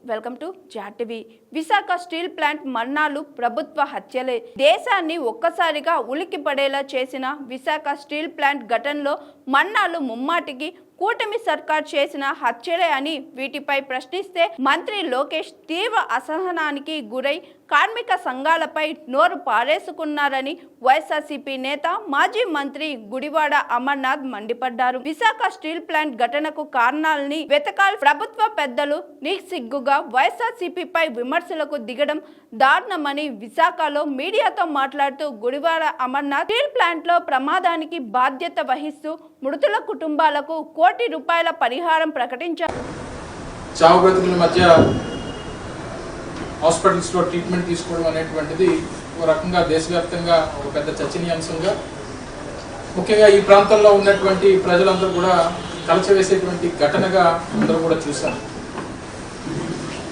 Welcome to జాటివి. Visakha steel plant మరణాలు ప్రభుత్వ హత్యలే. దేశాన్ని ఒక్కసారిగా ఉలిక్కిపడేలా చేసిన విశాఖ స్టీల్ ప్లాంట్ ఘటనలో మరణాలు ముమ్మాటికి కూటమి సర్కార్ చేసిన హత్యలే అని వీటిపై ప్రశ్నిస్తే మంత్రి లోకేష్ తీవ్ర అసహనానికి గురై కార్మిక సంఘాలపై నోరు పారేసుకున్నారని వైఎస్ఆర్సీపీ నేత మాజీ మంత్రి గుడివాడ అమర్నాథ్ మండిపడ్డారు. విశాఖ స్టీల్ ప్లాంట్ ఘటనకు కారణాలని వెతకాల్ ప్రభుత్వ పెద్దలు నిస్సిగ్గుగా వైఎస్ఆర్సీపీపై విమర్శలకు దిగడం దారుణమని విశాఖలో మీడియాతో మాట్లాడుతూ గుడివాడ అమర్నాథ్ స్టీల్ ప్లాంట్ లో ప్రమాదానికి బాధ్యత వహిస్తూ మృతుల కుటుంబాలకు కోటి రూపాయల పరిహారం ప్రకటించారు. చావు బ్రతుకుల మధ్య హాస్పిటల్స్లో ట్రీట్మెంట్ తీసుకోవడం అనేటువంటిది ఒక రకంగా దేశవ్యాప్తంగా ఒక పెద్ద చర్చనీయాంశంగా, ముఖ్యంగా ఈ ప్రాంతంలో ఉన్నటువంటి ప్రజలందరూ కూడా కలచవేసేటువంటి ఘటనగా అందరూ కూడా చూశారు.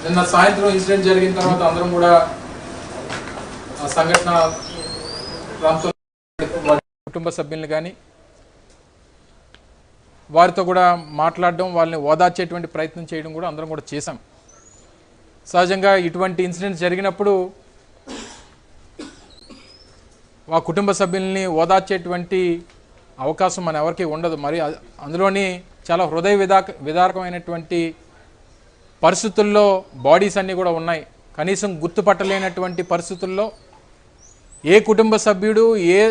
నిన్న సాయంత్రం ఇన్సిడెంట్ జరిగిన తర్వాత అందరం కూడా ఆ సంఘటన ప్రాంతంలో కుటుంబ సభ్యులను కానీ వారితో కూడా మాట్లాడడం, వాళ్ళని ఓదార్చేటువంటి ప్రయత్నం చేయడం కూడా అందరం కూడా చేశాం. సహజంగా ఇటువంటి ఇన్సిడెంట్స్ జరిగినప్పుడు ఆ కుటుంబ సభ్యుల్ని ఓదార్చేటువంటి అవకాశం మన ఎవరికి ఉండదు. మరి అందులోని చాలా హృదయ విదారకమైనటువంటి పరిస్థితుల్లో బాడీస్ అన్నీ కూడా ఉన్నాయి. కనీసం గుర్తుపట్టలేనటువంటి పరిస్థితుల్లో ఏ కుటుంబ సభ్యుడు ఏ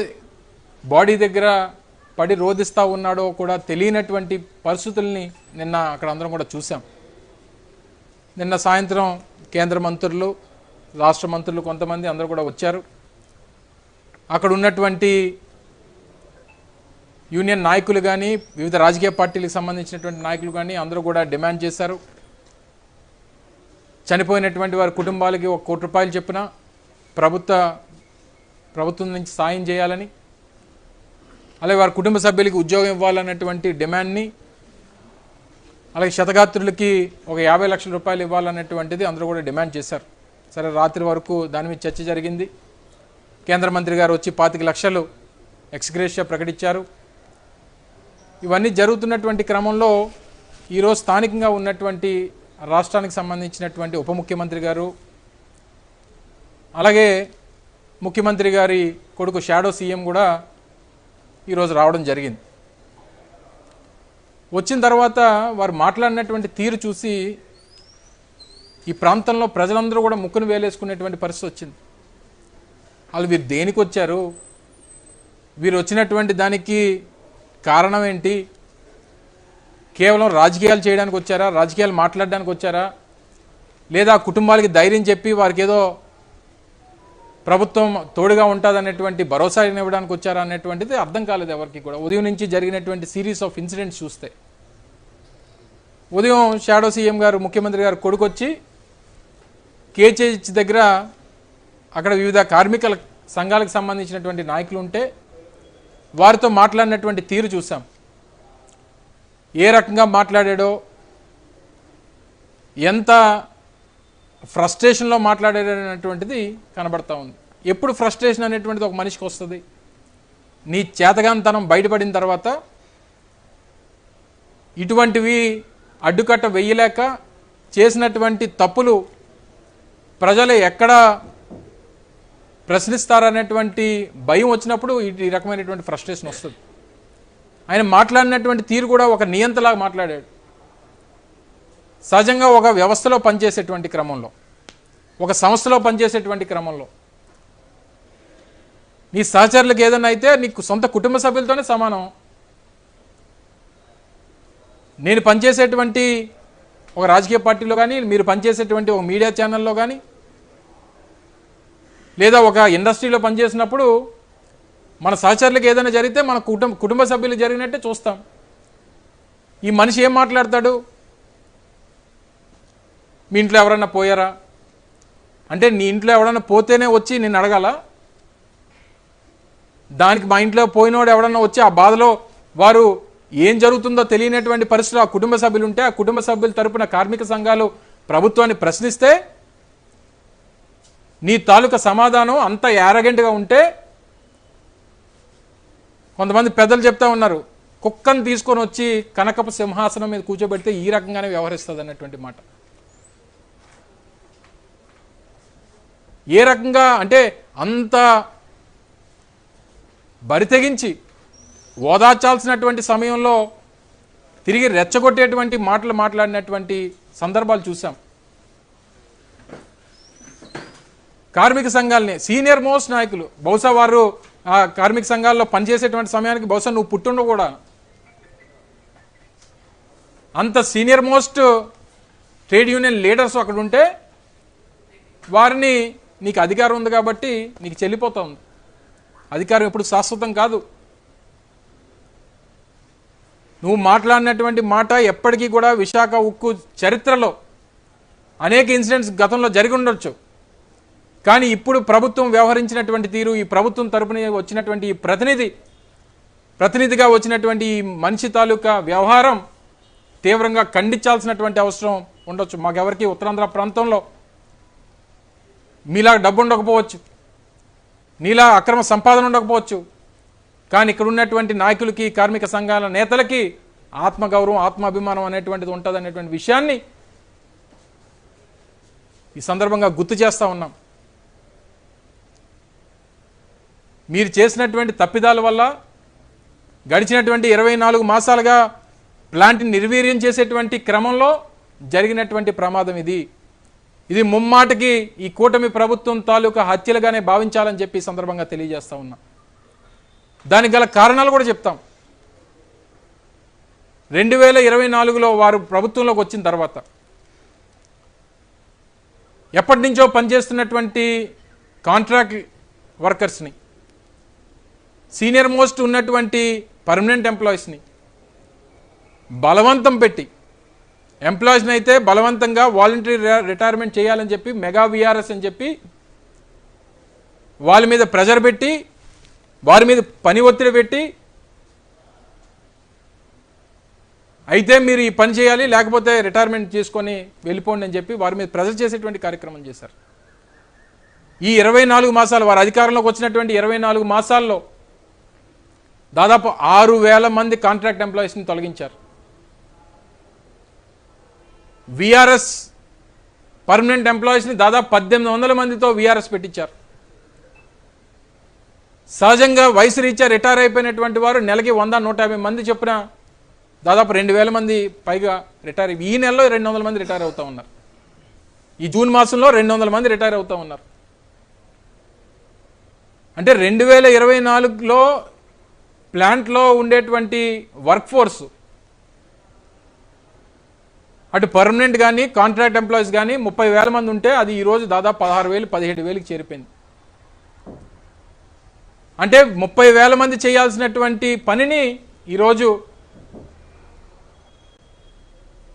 బాడీ దగ్గర పడి రోధిస్తూ ఉన్నాడో కూడా తెలియనటువంటి పరిస్థితుల్ని నిన్న అక్కడ అందరం కూడా చూసాం. నిన్న సాయంత్రం కేంద్ర మంత్రులు, రాష్ట్ర మంత్రులు కొంతమంది అందరూ కూడా వచ్చారు. అక్కడ ఉన్నటువంటి యూనియన్ నాయకులు కానీ, వివిధ రాజకీయ పార్టీలకు సంబంధించినటువంటి నాయకులు కానీ అందరూ కూడా డిమాండ్ చేశారు. చనిపోయినటువంటి వారి కుటుంబాలకి 1 కోటి రూపాయలు చొప్పున ప్రభుత్వం నుంచి సాయం చేయాలని, అలాగే వారి కుటుంబ సభ్యులకి ఉద్యోగం ఇవ్వాలన్నటువంటి డిమాండ్ని, అలాగే క్షతగాత్రులకి ఒక 50 లక్షల రూపాయలు ఇవ్వాలన్నటువంటిది అందరూ కూడా డిమాండ్ చేశారు. సరే, రాత్రి వరకు దాని మీద చర్చ జరిగింది. కేంద్ర మంత్రి గారు వచ్చి 25 లక్షలు ఎక్స్గ్రేషియా ప్రకటించారు. ఇవన్నీ జరుగుతున్నటువంటి క్రమంలో ఈరోజు స్థానికంగా ఉన్నటువంటి రాష్ట్రానికి సంబంధించినటువంటి ఉప ముఖ్యమంత్రి గారు, అలాగే ముఖ్యమంత్రి గారి కొడుకు షాడో సీఎం కూడా ఈరోజు రావడం జరిగింది. వచ్చిన తర్వాత వారు మాట్లాడినటువంటి తీరు చూసి ఈ ప్రాంతంలో ప్రజలందరూ కూడా ముక్కును వేలేసుకునేటువంటి పరిస్థితి వచ్చింది. వాళ్ళు వీరు దేనికి వచ్చారు, వీరు వచ్చినటువంటి దానికి కారణం ఏంటి, కేవలం రాజకీయాలు చేయడానికి వచ్చారా, రాజకీయాలు మాట్లాడడానికి వచ్చారా, లేదా కుటుంబాలకి ధైర్యం చెప్పి వారికి ఏదో ప్రభుత్వం తోడుగా ఉంటుందనేటువంటి భరోసా ఇవ్వడానికి వచ్చారా అనేటువంటిది అర్థం కాలేదు ఎవరికి కూడా. ఉదయం నుంచి జరిగినటువంటి సిరీస్ ఆఫ్ ఇన్సిడెంట్స్ చూస్తే, ఉదయం షాడో సీఎం గారు ముఖ్యమంత్రి గారు కొడుకొచ్చి కేజీహెచ్ దగ్గర అక్కడ వివిధ కార్మిక సంఘాలకు సంబంధించినటువంటి నాయకులు ఉంటే వారితో మాట్లాడినటువంటి తీరు చూసాం. ఏ రకంగా మాట్లాడాడో, ఎంత ఫ్రస్ట్రేషన్లో మాట్లాడేటటువంటిది కనబడతా ఉంది. ఎప్పుడు ఫ్రస్ట్రేషన్ అనేటువంటిది ఒక మనిషికి వస్తుంది? నీ చేతగానితనం బయటపడిన తర్వాత ఇటువంటివి అడ్డుకట్ట వెయ్యలేక చేసినటువంటి తప్పులు ప్రజలు ఎక్కడ ప్రశ్నిస్తారనేటువంటి భయం వచ్చినప్పుడు ఈ రకమైనటువంటి ఫ్రస్ట్రేషన్ వస్తుంది. ఆయన మాట్లాడినటువంటి తీరు కూడా ఒక నియంతలాగా మాట్లాడాడు. సహజంగా ఒక వ్యవస్థలో పనిచేసేటువంటి క్రమంలో, ఒక సంస్థలో పనిచేసేటువంటి క్రమంలో నీ సహచరులకు ఏదైనా అయితే నీకు సొంత కుటుంబ సభ్యులతోనే సమానం. నేను పనిచేసేటువంటి ఒక రాజకీయ పార్టీలో కానీ, మీరు పనిచేసేటువంటి ఒక మీడియా ఛానల్లో కానీ, లేదా ఒక ఇండస్ట్రీలో పనిచేసినప్పుడు మన సహచరులకు ఏదైనా జరిగితే మన కుటుంబ సభ్యులు జరిగినట్టే చూస్తాం. ఈ మనిషి ఏం మాట్లాడతాడు, మీ ఇంట్లో ఎవరన్నా పోయారా అంటే, నీ ఇంట్లో ఎవరన్నా పోతేనే వచ్చి నిన్ను అడగాల? దానికి మా ఇంట్లో పోయినోడు ఎవడన్నా వచ్చి ఆ బాధలో వారు ఏం జరుగుతుందో తెలియనటువంటి పరిస్థితులు ఆ కుటుంబ సభ్యులు ఉంటే, ఆ కుటుంబ సభ్యుల తరపున కార్మిక సంఘాలు ప్రభుత్వాన్ని ప్రశ్నిస్తే నీ తాలూకా సమాధానం అంత యారగెంట్గా ఉంటే, కొంతమంది పెద్దలు చెప్తా ఉన్నారు, కుక్కను తీసుకొని వచ్చి కనకపు సింహాసనం మీద కూర్చోబెడితే ఈ రకంగానే వ్యవహరిస్తుంది అన్నటువంటి మాట. ఏ రకంగా అంటే అంత బరితెగించి ఓదార్చాల్సినటువంటి సమయంలో తిరిగి రెచ్చగొట్టేటువంటి మాటలు మాట్లాడినటువంటి సందర్భాలు చూసాం. కార్మిక సంఘాలని సీనియర్ మోస్ట్ నాయకులు, బహుశా వారు ఆ కార్మిక సంఘాల్లో పనిచేసేటువంటి సమయానికి బహుశా నువ్వు పుట్టుండవు కూడా. అంత senior most trade union leaders అక్కడ ఉంటే వారిని నీకు అధికారం ఉంది కాబట్టి నీకు చెల్లిపోతా ఉంది. అధికారం ఎప్పుడు శాశ్వతం కాదు. నువ్వు మాట్లాడినటువంటి మాట ఎప్పటికీ కూడా విశాఖ ఉక్కు చరిత్రలో అనేక ఇన్సిడెంట్స్ గతంలో జరిగి ఉండొచ్చు, కానీ ఇప్పుడు ప్రభుత్వం వ్యవహరించినటువంటి తీరు, ఈ ప్రభుత్వం తరపున వచ్చినటువంటి ఈ ప్రతినిధిగా వచ్చినటువంటి ఈ మనిషి తాలూకా వ్యవహారం తీవ్రంగా ఖండించాల్సినటువంటి అవసరం ఉండొచ్చు. మాకెవరికి ఉత్తరాంధ్ర ప్రాంతంలో మీలా డబ్బు ఉండకపోవచ్చు, నీలా అక్రమ సంపాదన ఉండకపోవచ్చు, కానీ ఇక్కడ ఉన్నటువంటి నాయకులకి, కార్మిక సంఘాల నేతలకి ఆత్మగౌరవం, ఆత్మాభిమానం అనేటువంటిది ఉంటుంది అనేటువంటి విషయాన్ని ఈ సందర్భంగా గుర్తు చేస్తూ ఉన్నాం. మీరు చేసినటువంటి తప్పిదాల వల్ల గడిచినటువంటి 24 మాసాలుగా ప్లాంట్ని నిర్వీర్యం చేసేటువంటి క్రమంలో జరిగినటువంటి ప్రమాదం ఇది ముమ్మాటికి ఈ కూటమి ప్రభుత్వం తాలూకా హత్యలుగానే భావించాలని చెప్పి సందర్భంగా తెలియజేస్తా ఉన్నా. దానికి గల కారణాలు కూడా చెప్తాం. 2024లో వారు ప్రభుత్వంలోకి వచ్చిన తర్వాత ఎప్పటి నుంచో పనిచేస్తున్నటువంటి కాంట్రాక్ట్ వర్కర్స్ని, సీనియర్ మోస్ట్ ఉన్నటువంటి పర్మనెంట్ ఎంప్లాయీస్ని బలవంతం పెట్టి, ఎంప్లాయీస్ని అయితే బలవంతంగా వాలంటరీ రిటైర్మెంట్ చేయాలని చెప్పి మెగా విఆర్ఎస్ అని చెప్పి వాళ్ళ మీద ప్రెజర్ పెట్టి, వారి మీద పని ఒత్తిడి పెట్టి, అయితే మీరు ఈ పని చేయాలి లేకపోతే రిటైర్మెంట్ చేసుకొని వెళ్ళిపోండి అని చెప్పి వారి మీద ప్రెజర్ చేసేటువంటి కార్యక్రమం చేశారు. ఈ 24 మాసాలు వారు అధికారంలోకి వచ్చినటువంటి 24 మాసాల్లో దాదాపు 6,000 మంది కాంట్రాక్ట్ ఎంప్లాయీస్ని తొలగించారు. విఆర్ఎస్ పర్మనెంట్ ఎంప్లాయీస్ని దాదాపు 1,800 మందితో విఆర్ఎస్ పెట్టించారు. సహజంగా వయసు రీత్యా రిటైర్ అయిపోయినటువంటి వారు నెలకి 100-150 మంది చొప్పున దాదాపు 2,000 మంది పైగా రిటైర్. ఈ నెలలో 200 మంది రిటైర్ అవుతూ ఉన్నారు. ఈ జూన్ మాసంలో 200 మంది రిటైర్ అవుతూ ఉన్నారు. అంటే 2024లో ప్లాంట్లో ఉండేటువంటి వర్క్ ఫోర్స్, అటు పర్మనెంట్ కానీ కాంట్రాక్ట్ ఎంప్లాయీస్ కానీ 30,000 మంది ఉంటే అది ఈరోజు దాదాపు 16,000-17,000కి చేరిపోయింది. అంటే 30,000 మంది చేయాల్సినటువంటి పనిని ఈరోజు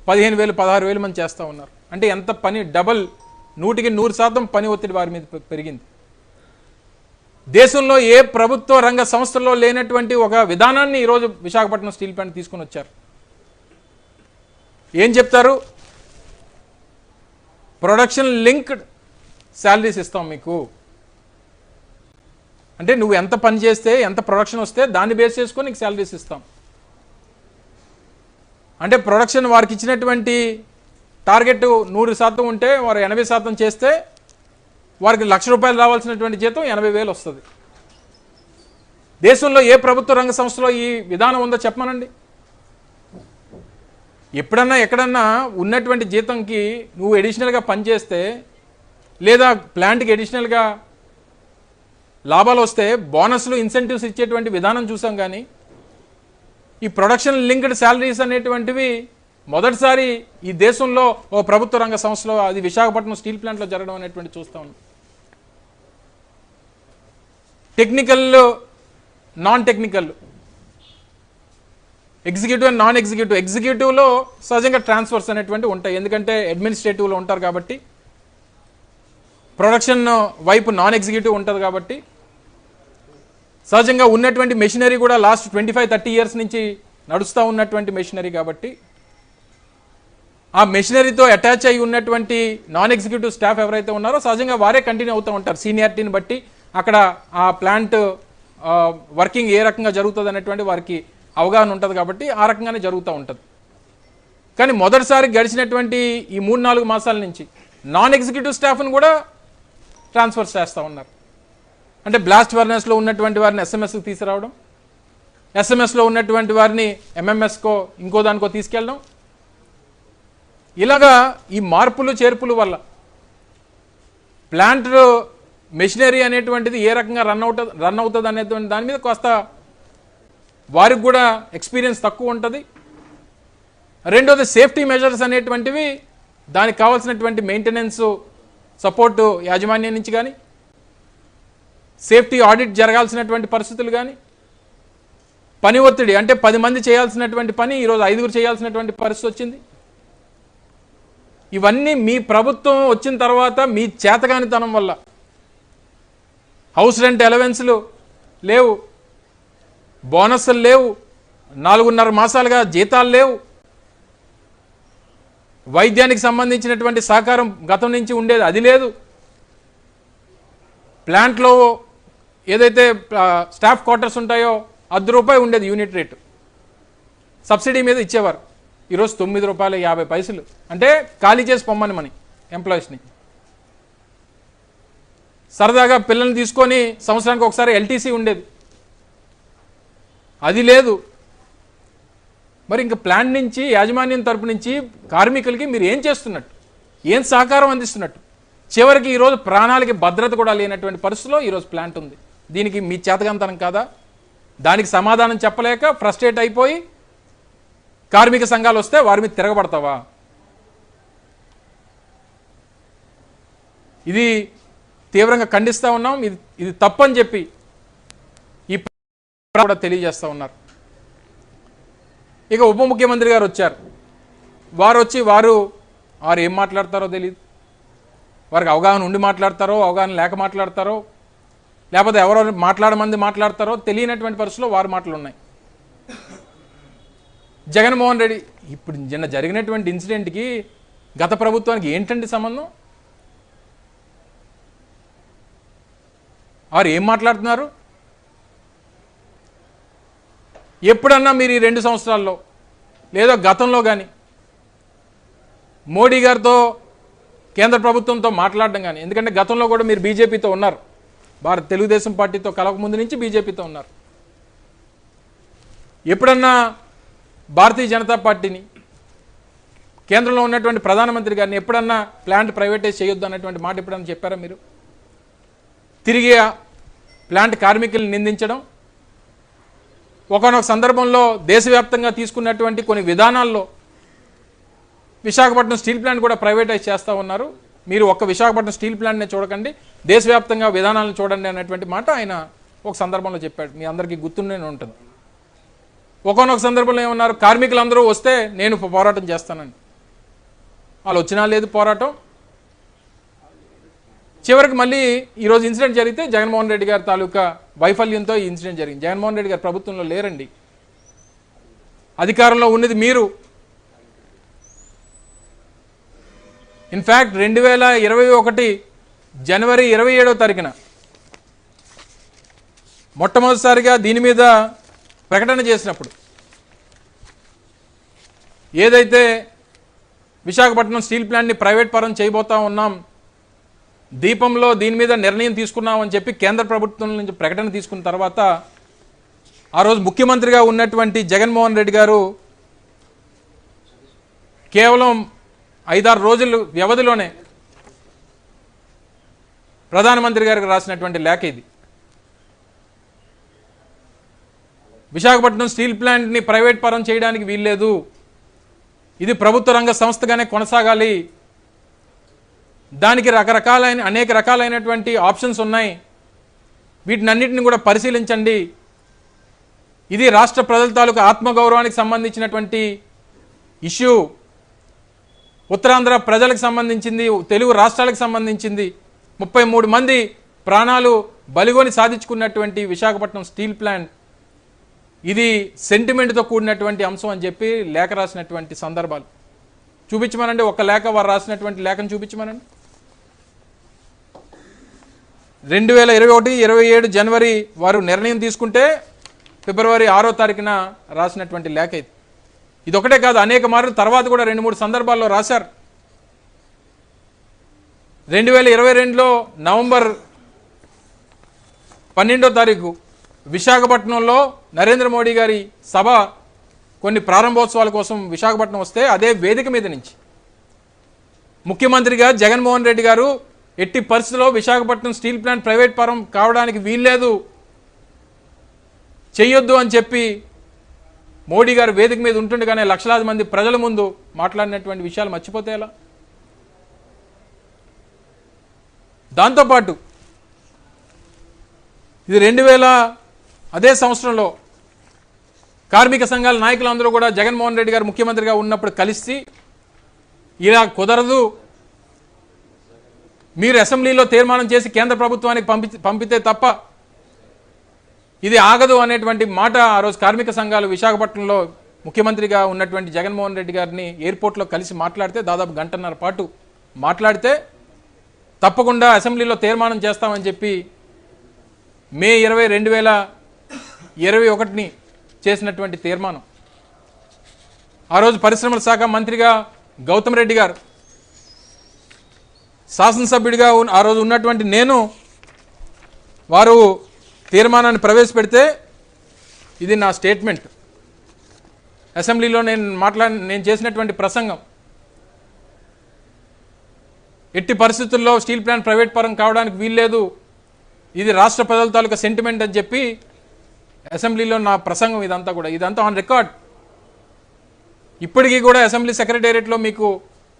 15,000-16,000 మంది చేస్తూ ఉన్నారు. అంటే ఎంత పని, డబల్, 100% పని ఒత్తిడి వారి మీద పెరిగింది. దేశంలో ఏ ప్రభుత్వ రంగ సంస్థల్లో లేనటువంటి ఒక విధానాన్ని ఈరోజు విశాఖపట్నం స్టీల్ ప్లాంట్ తీసుకుని వచ్చారు. ఏం చెప్తారు? ప్రొడక్షన్ లింక్డ్ శాలరీస్ ఇస్తాం మీకు. అంటే నువ్వు ఎంత పని చేస్తే, ఎంత ప్రొడక్షన్ వస్తే దాన్ని బేస్ చేసుకొని నీకు శాలరీస్ ఇస్తాం. అంటే ప్రొడక్షన్ వారికి ఇచ్చినటువంటి టార్గెట్ 100% ఉంటే వారు 80% చేస్తే వారికి ₹1,00,000 రావాల్సినటువంటి జీతం 80,000 వస్తుంది. దేశంలో ఏ ప్రభుత్వ రంగ సంస్థలో ఈ విధానం ఉందో చెప్పమనండి. ఎప్పుడన్నా ఎక్కడన్నా ఉన్నటువంటి జీతంకి నువ్వు ఎడిషనల్గా పనిచేస్తే లేదా ప్లాంట్కి ఎడిషనల్గా లాభాలు వస్తే బోనస్లు, ఇన్సెంటివ్స్ ఇచ్చేటువంటి విధానం చూసాం. కానీ ఈ ప్రొడక్షన్ లింక్డ్ శాలరీస్ అనేటువంటివి మొదటిసారి ఈ దేశంలో ఓ ప్రభుత్వ రంగ సంస్థలో, అది విశాఖపట్నం స్టీల్ ప్లాంట్లో జరగడం అనేటువంటి చూస్తా ఉన్నాం. Technical, non technical, executive and non executive. ఎగ్జిక్యూటివ్లో సహజంగా ట్రాన్స్ఫర్స్ అనేటువంటి ఉంటాయి, ఎందుకంటే అడ్మినిస్ట్రేటివ్లో ఉంటారు కాబట్టి. ప్రొడక్షన్ వైపు నాన్ ఎగ్జిక్యూటివ్ ఉంటుంది కాబట్టి సహజంగా ఉన్నటువంటి మెషినరీ కూడా లాస్ట్ 25-30 ఇయర్స్ నుంచి నడుస్తూ ఉన్నటువంటి మెషినరీ కాబట్టి ఆ మెషినరీతో అటాచ్ అయి ఉన్నటువంటి నాన్ ఎగ్జిక్యూటివ్ స్టాఫ్ ఎవరైతే ఉన్నారో సహజంగా వారే కంటిన్యూ అవుతూ ఉంటారు. సీనియారిటీని బట్టి అక్కడ ఆ ప్లాంట్ వర్కింగ్ ఏ రకంగా జరుగుతుంది అనేటువంటి వారికి అవగాహన ఉంటుంది కాబట్టి ఆ రకంగానే జరుగుతూ ఉంటుంది. కానీ మొదటిసారి గడిచినటువంటి ఈ 3-4 మాసాల నుంచి నాన్ ఎగ్జిక్యూటివ్ స్టాఫ్ను కూడా ట్రాన్స్ఫర్స్ చేస్తూ ఉన్నారు. అంటే బ్లాస్ట్ ఫర్నెస్లో ఉన్నటువంటి వారిని ఎస్ఎంఎస్కి తీసుకురావడం, ఎస్ఎంఎస్లో ఉన్నటువంటి వారిని ఎంఎంఎస్కో ఇంకో దానికో తీసుకెళ్ళడం, ఇలాగా ఈ మార్పులు చేర్పుల వల్ల ప్లాంట్ మెషినరీ అనేటువంటిది ఏ రకంగా రన్ అవుతుంది అనేటువంటి దాని మీద కాస్త వారికి కూడా ఎక్స్పీరియన్స్ తక్కువ ఉంటుంది. రెండోది సేఫ్టీ మెజర్స్ అనేటువంటివి దానికి కావాల్సినటువంటి మెయింటెనెన్స్ సపోర్టు యాజమాన్యం నుంచి కానీ, సేఫ్టీ ఆడిట్ జరగాల్సినటువంటి పరిస్థితులు కానీ, పని ఒత్తిడి అంటే 10 మంది చేయాల్సినటువంటి పని ఈరోజు 5 చేయాల్సినటువంటి పరిస్థితి వచ్చింది. ఇవన్నీ మీ ప్రభుత్వం వచ్చిన తర్వాత మీ చేతగానితనం వల్ల. హౌస్ రెంట్ అలవెన్స్లు లేవు, బోనస్లు లేవు, 4.5 మాసాలుగా జీతాలు లేవు, వైద్యానికి సంబంధించినటువంటి సహకారం గతం నుంచి ఉండేది అది లేదు, ప్లాంట్లో ఏదైతే స్టాఫ్ క్వార్టర్స్ ఉంటాయో ₹10 ఉండేది యూనిట్ రేటు, సబ్సిడీ మీద ఇచ్చేవారు. ఈరోజు ₹9.50 అంటే ఖాళీ చేసి పొమ్మని మని ఎంప్లాయీస్ని. సరదాగా పిల్లల్ని తీసుకొని సంవత్సరానికి ఒకసారి ఎల్టీసీ ఉండేది, అది లేదు. మరి ఇంకా ప్లాంట్ నుంచి యాజమాన్యం తరపు నుంచి కార్మికులకి మీరు ఏం చేస్తున్నట్టు, ఏం సహకారం అందిస్తున్నట్టు? చివరికి ఈరోజు ప్రాణాలకి భద్రత కూడా లేనటువంటి పరిస్థితిలో ఈరోజు ప్లాంట్ ఉంది. దీనికి మీ చేతకంతనం కాదా? దానికి సమాధానం చెప్పలేక ఫ్రస్ట్రేట్ అయిపోయి కార్మిక సంఘాలు వస్తే వారి మీద తిరగబడతావా? ఇది తీవ్రంగా ఖండిస్తూ ఉన్నాం. ఇది తప్పని చెప్పి ఈ కూడా తెలియజేస్తూ ఉన్నారు. ఇక ఉప ముఖ్యమంత్రి గారు వచ్చారు. వారు ఏం మాట్లాడతారో తెలియదు. వారికి అవగాహన ఉండి మాట్లాడతారో, అవగాహన లేక మాట్లాడతారో, లేకపోతే ఎవరో మాట్లాడమంది మాట్లాడతారో తెలియనటువంటి పరిస్థితుల్లో వారి మాటలు ఉన్నాయి. జగన్మోహన్ రెడ్డి ఇప్పుడు నిన్న జరిగినటువంటి ఇన్సిడెంట్కి గత ప్రభుత్వానికి ఏంటండి సంబంధం? వారు ఏం మాట్లాడుతున్నారు? ఎప్పుడన్నా మీరు ఈ 2 సంవత్సరాల్లో లేదా గతంలో కానీ మోడీ గారితో కేంద్ర ప్రభుత్వంతో మాట్లాడడం కానీ, ఎందుకంటే గతంలో కూడా మీరు బీజేపీతో ఉన్నారు, తెలుగుదేశం పార్టీతో కలవక ముందు నుంచి బీజేపీతో ఉన్నారు. ఎప్పుడన్నా భారతీయ జనతా పార్టీని, కేంద్రంలో ఉన్నటువంటి ప్రధానమంత్రి గారిని ఎప్పుడన్నా ప్లాంట్ ప్రైవేటైజ్ చేయొద్దు అన్నటువంటి మాట ఎప్పుడన్నా చెప్పారా మీరు? తిరిగి ప్లాంట్ కార్మికులను నిందించడం, ఒకనొక సందర్భంలో దేశవ్యాప్తంగా తీసుకున్నటువంటి కొన్ని విధానాల్లో విశాఖపట్నం స్టీల్ ప్లాంట్ కూడా ప్రైవేటైజ్ చేస్తూ ఉన్నారు. మీరు ఒక్క విశాఖపట్నం స్టీల్ ప్లాంట్నే చూడకండి, దేశవ్యాప్తంగా విధానాలను చూడండి అన్నటువంటి మాట ఆయన ఒక సందర్భంలో చెప్పాడు. మీ అందరికీ గుర్తుండే ఉంటుంది. ఒకనొక సందర్భంలో ఏమన్నారు, కార్మికులందరూ వస్తే నేను పోరాటం చేస్తానని. వాళ్ళు వచ్చినా లేదు పోరాటం. చివరికి మళ్ళీ ఈరోజు ఇన్సిడెంట్ జరిగితే జగన్మోహన్ రెడ్డి గారి తాలూకా వైఫల్యంతో ఈ ఇన్సిడెంట్ జరిగింది. జగన్మోహన్ రెడ్డి గారు ప్రభుత్వంలో లేరండి, అధికారంలో ఉన్నది మీరు. ఇన్ఫ్యాక్ట్ 2021 జనవరి 27వ తారీఖున మొట్టమొదటిసారిగా దీని మీద ప్రకటన చేసినప్పుడు ఏదైతే విశాఖపట్నం స్టీల్ ప్లాంట్ని ప్రైవేట్ పరం చేయబోతా ఉన్నాం, దీపంలో దీని మీద నిర్ణయం తీసుకున్నామని చెప్పి కేంద్ర ప్రభుత్వం నుంచి ప్రకటన తీసుకున్న తర్వాత ఆ రోజు ముఖ్యమంత్రిగా ఉన్నటువంటి జగన్మోహన్ రెడ్డి గారు కేవలం 5-6 రోజుల వ్యవధిలోనే ప్రధానమంత్రి గారికి రాసినటువంటి లేఖ ఇది. విశాఖపట్నం స్టీల్ ప్లాంట్ని ప్రైవేట్ పరం చేయడానికి వీల్లేదు, ఇది ప్రభుత్వ రంగ సంస్థగానే కొనసాగాలి, దానికి అనేక రకాలైనటువంటి ఆప్షన్స్ ఉన్నాయి, వీటినన్నిటిని కూడా పరిశీలించండి, ఇది రాష్ట్ర ప్రజల తాలూకు ఆత్మగౌరవానికి సంబంధించినటువంటి ఇష్యూ, ఉత్తరాంధ్ర ప్రజలకు సంబంధించింది, తెలుగు రాష్ట్రాలకు సంబంధించింది, 33 మంది ప్రాణాలు బలిగొని సాధించుకున్నటువంటి విశాఖపట్నం స్టీల్ ప్లాంట్, ఇది సెంటిమెంట్తో కూడినటువంటి అంశం అని చెప్పి లేఖ రాసినటువంటి సందర్భాలు చూపించమనండి. ఒక లేఖ వారు రాసినటువంటి లేఖను చూపించమనండి. 2021-27 జనవరి వారు నిర్ణయం తీసుకుంటే ఫిబ్రవరి 6వ తారీఖున రాసినటువంటి లేఖ ఇది. ఇదొకటే కాదు, అనేక మార్లు తర్వాత కూడా 2-3 సందర్భాల్లో రాశారు. 2022లో నవంబర్ 12వ తారీఖు విశాఖపట్నంలో నరేంద్ర మోడీ గారి సభ కొన్ని ప్రారంభోత్సవాల కోసం విశాఖపట్నం వస్తే అదే వేదిక మీద నుంచి ముఖ్యమంత్రిగా జగన్మోహన్ రెడ్డి గారు ఎట్టి పరిస్థితుల్లో విశాఖపట్నం స్టీల్ ప్లాంట్ ప్రైవేట్ పరం కావడానికి వీల్లేదు, చెయ్యొద్దు అని చెప్పి మోడీ గారు వేదిక మీద ఉంటుండగానే లక్షలాది మంది ప్రజల ముందు మాట్లాడినటువంటి విషయాలు మర్చిపోతే ఎలా? దాంతోపాటు ఇది 2000 అదే సంవత్సరంలో కార్మిక సంఘాల నాయకులందరూ కూడా జగన్మోహన్ రెడ్డి గారు ముఖ్యమంత్రిగా ఉన్నప్పుడు కలిసి ఇలా కుదరదు, మీరు అసెంబ్లీలో తీర్మానం చేసి కేంద్ర ప్రభుత్వానికి పంపితే తప్ప ఇది ఆగదు అనేటువంటి మాట ఆ రోజు కార్మిక సంఘాలు విశాఖపట్నంలో ముఖ్యమంత్రిగా ఉన్నటువంటి జగన్మోహన్ రెడ్డి గారిని ఎయిర్పోర్ట్లో కలిసి మాట్లాడితే దాదాపు గంటన్నర పాటు మాట్లాడితే తప్పకుండా అసెంబ్లీలో తీర్మానం చేస్తామని చెప్పి మే 20, 2021 చేసినటువంటి తీర్మానం. ఆ రోజు పరిశ్రమల శాఖ మంత్రిగా గౌతమ్ రెడ్డి గారు, శాసనసభ్యుడిగా ఆ రోజు ఉన్నటువంటి నేను, వారు తీర్మానాన్ని ప్రవేశపెడితే ఇది నా స్టేట్మెంట్, అసెంబ్లీలో నేను చేసినటువంటి ప్రసంగం. ఎట్టి పరిస్థితుల్లో స్టీల్ ప్లాంట్ ప్రైవేట్ పరం కావడానికి వీల్లేదు, ఇది రాష్ట్ర ప్రజల తాలూకా సెంటిమెంట్ అని చెప్పి అసెంబ్లీలో నా ప్రసంగం ఇదంతా ఆన్ రికార్డ్. ఇప్పటికీ కూడా అసెంబ్లీ సెక్రటేరియట్లో మీకు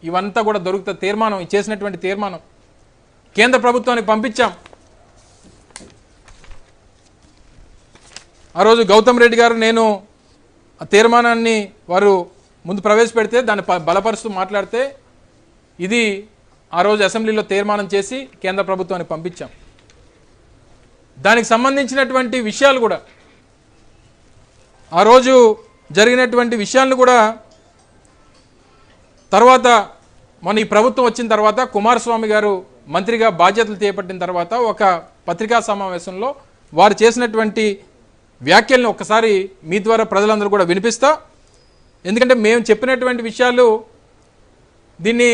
ఇవంతా కూడా దొరుకుతుంది. తీర్మానం చేసినటువంటి తీర్మానం కేంద్ర ప్రభుత్వానికి పంపించాం. ఆ రోజు గౌతమ్ రెడ్డి గారు నేను ఆ తీర్మానాన్ని వారు ముందు ప్రవేశపెడితే దాన్ని బలపరుస్తూ మాట్లాడితే ఇది ఆ రోజు అసెంబ్లీలో తీర్మానం చేసి కేంద్ర ప్రభుత్వానికి పంపించాం. దానికి సంబంధించినటువంటి విషయాలు కూడా ఆ రోజు జరిగినటువంటి విషయాలను కూడా తర్వాత మన ఈ ప్రభుత్వం వచ్చిన తర్వాత కుమారస్వామి గారు మంత్రిగా బాధ్యతలు చేపట్టిన తర్వాత ఒక పత్రికా సమావేశంలో వారు చేసినటువంటి వ్యాఖ్యలను ఒక్కసారి మీ ద్వారా ప్రజలందరూ కూడా వినిపిస్తా. ఎందుకంటే మేము చెప్పినటువంటి విషయాలు దీన్ని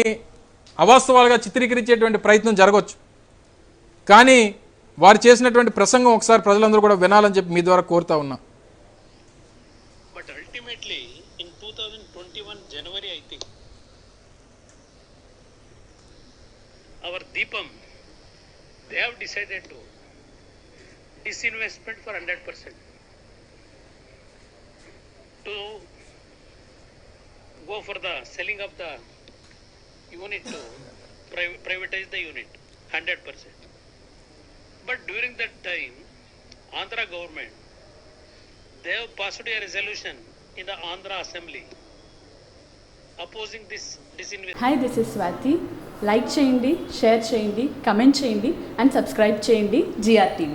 అవాస్తవాలుగా చిత్రీకరించేటువంటి ప్రయత్నం జరగవచ్చు, కానీ వారు చేసినటువంటి ప్రసంగం ఒకసారి ప్రజలందరూ కూడా వినాలని చెప్పి మీ ద్వారా కోరుతా ఉన్నా. But ultimately in 2021 January I think our Deepam, they have decided to disinvestment for 100%, to go for the selling of the unit, to privatize the unit 100%. But during that time Andhra government, they have passed a resolution in the Andhra Assembly opposing this disinvestment. Hi, this is Swathi. Like చేయండి, share చేయండి, comment చేయండి and subscribe చేయండి GR TV.